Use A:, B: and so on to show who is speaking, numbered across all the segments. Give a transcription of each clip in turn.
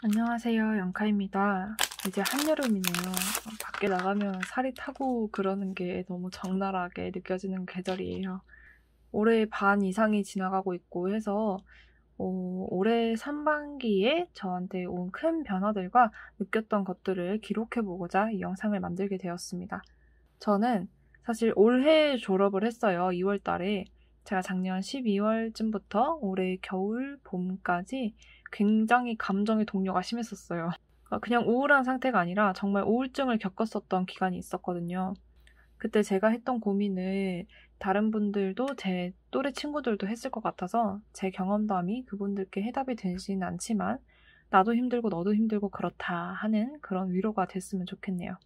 A: 안녕하세요. 영카입니다. 이제 한여름이네요. 밖에 나가면 살이 타고 그러는 게 너무 적나라하게 느껴지는 계절이에요. 올해 반 이상이 지나가고 있고 해서 올해 상반기에 저한테 온 큰 변화들과 느꼈던 것들을 기록해보고자 이 영상을 만들게 되었습니다. 저는 사실 올해 졸업을 했어요. 2월 달에. 제가 작년 12월쯤부터 올해 겨울, 봄까지 굉장히 감정의 동요가 심했었어요. 그냥 우울한 상태가 아니라 정말 우울증을 겪었었던 기간이 있었거든요. 그때 제가 했던 고민을 다른 분들도 제 또래 친구들도 했을 것 같아서 제 경험담이 그분들께 해답이 되지는 않지만 나도 힘들고 너도 힘들고 그렇다 하는 그런 위로가 됐으면 좋겠네요.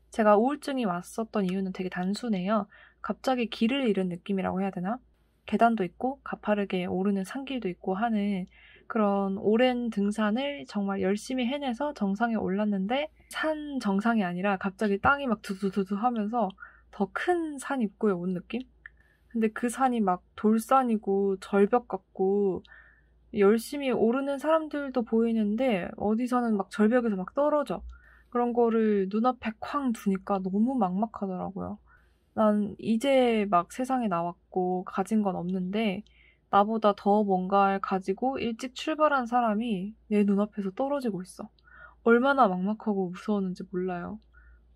A: 제가 우울증이 왔었던 이유는 되게 단순해요. 갑자기 길을 잃은 느낌이라고 해야 되나? 계단도 있고 가파르게 오르는 산길도 있고 하는 그런 오랜 등산을 정말 열심히 해내서 정상에 올랐는데 산 정상이 아니라 갑자기 땅이 막 두두두두 하면서 더 큰 산 입구에 온 느낌? 근데 그 산이 막 돌산이고 절벽 같고 열심히 오르는 사람들도 보이는데 어디서는 막 절벽에서 막 떨어져. 그런 거를 눈앞에 쾅 두니까 너무 막막하더라고요. 난 이제 막 세상에 나왔고 가진 건 없는데 나보다 더 뭔가를 가지고 일찍 출발한 사람이 내 눈앞에서 떨어지고 있어. 얼마나 막막하고 무서웠는지 몰라요.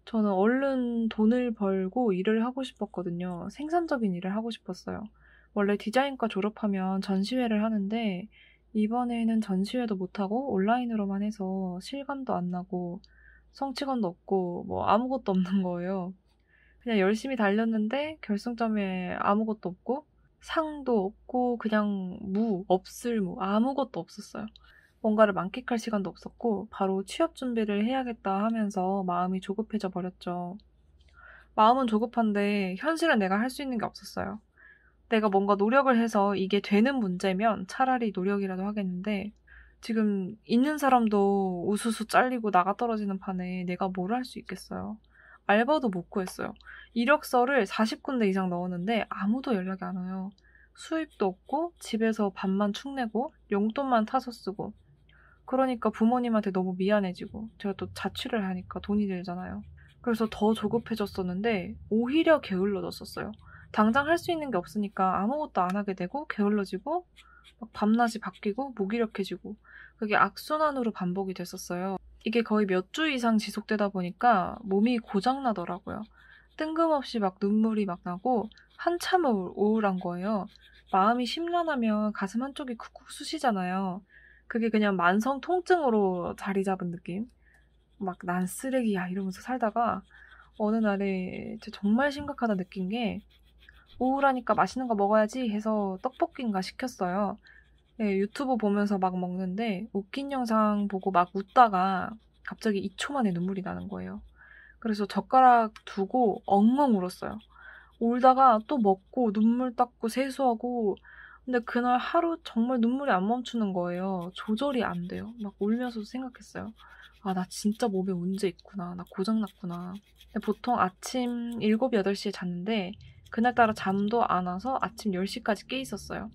A: 저는 얼른 돈을 벌고 일을 하고 싶었거든요. 생산적인 일을 하고 싶었어요. 원래 디자인과 졸업하면 전시회를 하는데 이번에는 전시회도 못하고 온라인으로만 해서 실감도 안 나고 성취감도 없고 뭐 아무것도 없는 거예요. 그냥 열심히 달렸는데 결승점에 아무것도 없고 상도 없고 그냥 없을 아무것도 없었어요. 뭔가를 만끽할 시간도 없었고 바로 취업 준비를 해야겠다 하면서 마음이 조급해져 버렸죠. 마음은 조급한데 현실은 내가 할 수 있는 게 없었어요. 내가 뭔가 노력을 해서 이게 되는 문제면 차라리 노력이라도 하겠는데 지금 있는 사람도 우수수 잘리고 나가 떨어지는 판에 내가 뭘 할 수 있겠어요. 알바도 못 구했어요. 이력서를 40군데 이상 넣었는데 아무도 연락이 안 와요. 수입도 없고 집에서 밥만 축내고 용돈만 타서 쓰고 그러니까 부모님한테 너무 미안해지고 제가 또 자취를 하니까 돈이 들잖아요. 그래서 더 조급해졌었는데 오히려 게을러졌었어요. 당장 할 수 있는 게 없으니까 아무것도 안 하게 되고 게을러지고 막 밤낮이 바뀌고 무기력해지고 그게 악순환으로 반복이 됐었어요. 이게 거의 몇 주 이상 지속되다 보니까 몸이 고장나더라고요. 뜬금없이 막 눈물이 막 나고 한참 우울한 거예요. 마음이 심란하면 가슴 한쪽이 쿡쿡 쑤시잖아요. 그게 그냥 만성 통증으로 자리 잡은 느낌? 막 난 쓰레기야 이러면서 살다가 어느 날에 정말 심각하다 느낀 게 우울하니까 맛있는 거 먹어야지 해서 떡볶이인가 시켰어요. 네, 유튜브 보면서 막 먹는데 웃긴 영상 보고 막 웃다가 갑자기 2초 만에 눈물이 나는 거예요. 그래서 젓가락 두고 엉엉 울었어요. 울다가 또 먹고 눈물 닦고 세수하고 근데 그날 하루 정말 눈물이 안 멈추는 거예요. 조절이 안 돼요. 막 울면서도 생각했어요. 아, 나 진짜 몸에 문제 있구나. 나 고장났구나. 근데 보통 아침 7, 8시에 잤는데 그날따라 잠도 안 와서 아침 10시까지 깨 있었어요.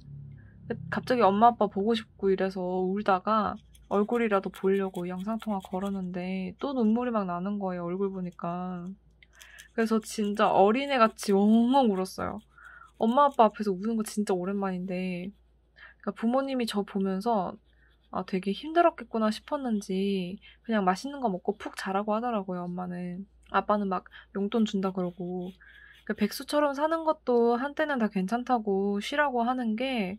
A: 갑자기 엄마 아빠 보고 싶고 이래서 울다가 얼굴이라도 보려고 영상통화 걸었는데 또 눈물이 막 나는 거예요. 얼굴 보니까. 그래서 진짜 어린애같이 엉엉 울었어요. 엄마 아빠 앞에서 우는 거 진짜 오랜만인데 그러니까 부모님이 저 보면서 아, 되게 힘들었겠구나 싶었는지 그냥 맛있는 거 먹고 푹 자라고 하더라고요, 엄마는. 아빠는 막 용돈 준다 그러고. 그 백수처럼 사는 것도 한때는 다 괜찮다고 쉬라고 하는 게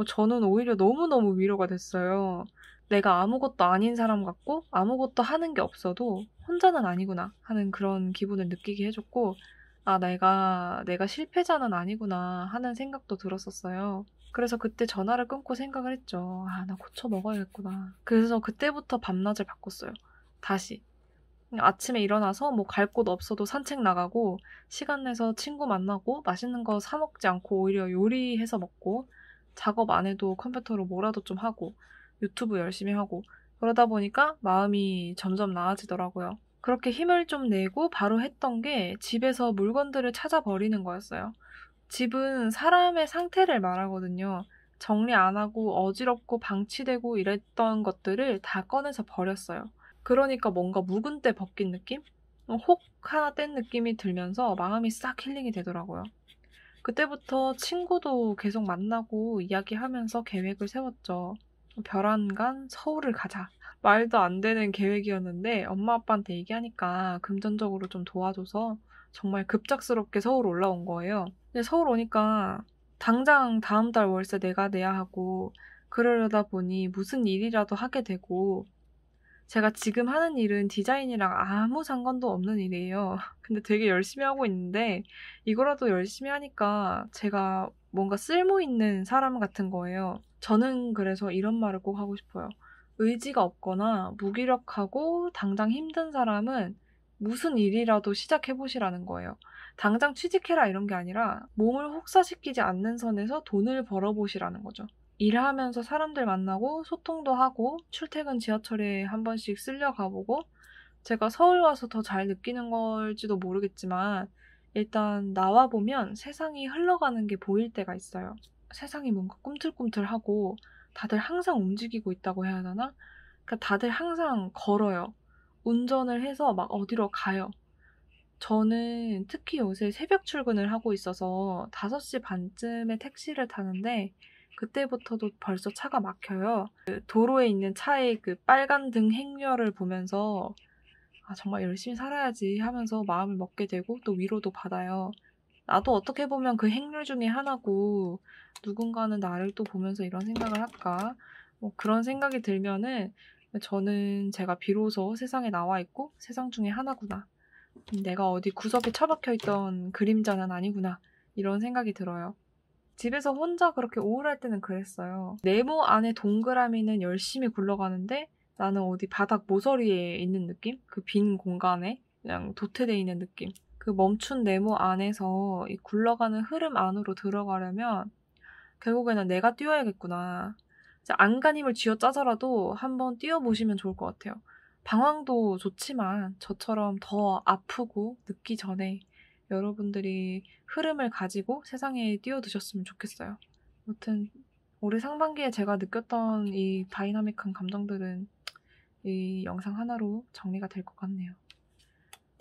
A: 저는 오히려 너무너무 위로가 됐어요. 내가 아무것도 아닌 사람 같고 아무것도 하는 게 없어도 혼자는 아니구나 하는 그런 기분을 느끼게 해줬고 아, 내가 실패자는 아니구나 하는 생각도 들었었어요. 그래서 그때 전화를 끊고 생각을 했죠. 아, 나 고쳐 먹어야겠구나. 그래서 그때부터 밤낮을 바꿨어요. 다시. 아침에 일어나서 뭐 갈 곳 없어도 산책 나가고 시간 내서 친구 만나고 맛있는 거 사 먹지 않고 오히려 요리해서 먹고 작업 안 해도 컴퓨터로 뭐라도 좀 하고 유튜브 열심히 하고 그러다 보니까 마음이 점점 나아지더라고요. 그렇게 힘을 좀 내고 바로 했던 게 집에서 물건들을 찾아버리는 거였어요. 집은 사람의 상태를 말하거든요. 정리 안 하고 어지럽고 방치되고 이랬던 것들을 다 꺼내서 버렸어요. 그러니까 뭔가 묵은 때 벗긴 느낌? 혹 하나 뗀 느낌이 들면서 마음이 싹 힐링이 되더라고요. 그때부터 친구도 계속 만나고 이야기하면서 계획을 세웠죠. 별안간 서울을 가자. 말도 안 되는 계획이었는데 엄마 아빠한테 얘기하니까 금전적으로 좀 도와줘서 정말 급작스럽게 서울 올라온 거예요. 근데 서울 오니까 당장 다음 달 월세 내가 내야 하고 그러려다 보니 무슨 일이라도 하게 되고 제가 지금 하는 일은 디자인이랑 아무 상관도 없는 일이에요. 근데 되게 열심히 하고 있는데 이거라도 열심히 하니까 제가 뭔가 쓸모 있는 사람 같은 거예요. 저는 그래서 이런 말을 꼭 하고 싶어요. 의지가 없거나 무기력하고 당장 힘든 사람은 무슨 일이라도 시작해보시라는 거예요. 당장 취직해라 이런 게 아니라 몸을 혹사시키지 않는 선에서 돈을 벌어보시라는 거죠. 일하면서 사람들 만나고 소통도 하고 출퇴근 지하철에 한 번씩 쓸려 가보고 제가 서울 와서 더 잘 느끼는 걸지도 모르겠지만 일단 나와 보면 세상이 흘러가는 게 보일 때가 있어요. 세상이 뭔가 꿈틀꿈틀하고 다들 항상 움직이고 있다고 해야 하나? 그러니까 다들 항상 걸어요. 운전을 해서 막 어디로 가요. 저는 특히 요새 새벽 출근을 하고 있어서 5시 반쯤에 택시를 타는데 그때부터도 벌써 차가 막혀요. 그 도로에 있는 차의 그 빨간 등 행렬을 보면서 아, 정말 열심히 살아야지 하면서 마음을 먹게 되고 또 위로도 받아요. 나도 어떻게 보면 그 행렬 중에 하나고 누군가는 나를 또 보면서 이런 생각을 할까? 뭐 그런 생각이 들면은 저는 제가 비로소 세상에 나와 있고 세상 중에 하나구나. 내가 어디 구석에 처박혀 있던 그림자는 아니구나. 이런 생각이 들어요. 집에서 혼자 그렇게 우울할 때는 그랬어요. 네모 안에 동그라미는 열심히 굴러가는데 나는 어디 바닥 모서리에 있는 느낌? 그 빈 공간에 그냥 도태되어 있는 느낌. 그 멈춘 네모 안에서 이 굴러가는 흐름 안으로 들어가려면 결국에는 내가 뛰어야겠구나. 안간힘을 쥐어짜서라도 한번 뛰어보시면 좋을 것 같아요. 방황도 좋지만 저처럼 더 아프고 늦기 전에 여러분들이 흐름을 가지고 세상에 뛰어드셨으면 좋겠어요. 아무튼 올해 상반기에 제가 느꼈던 이 다이나믹한 감정들은 이 영상 하나로 정리가 될 것 같네요.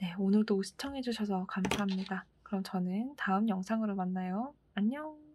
A: 네, 오늘도 시청해주셔서 감사합니다. 그럼 저는 다음 영상으로 만나요. 안녕!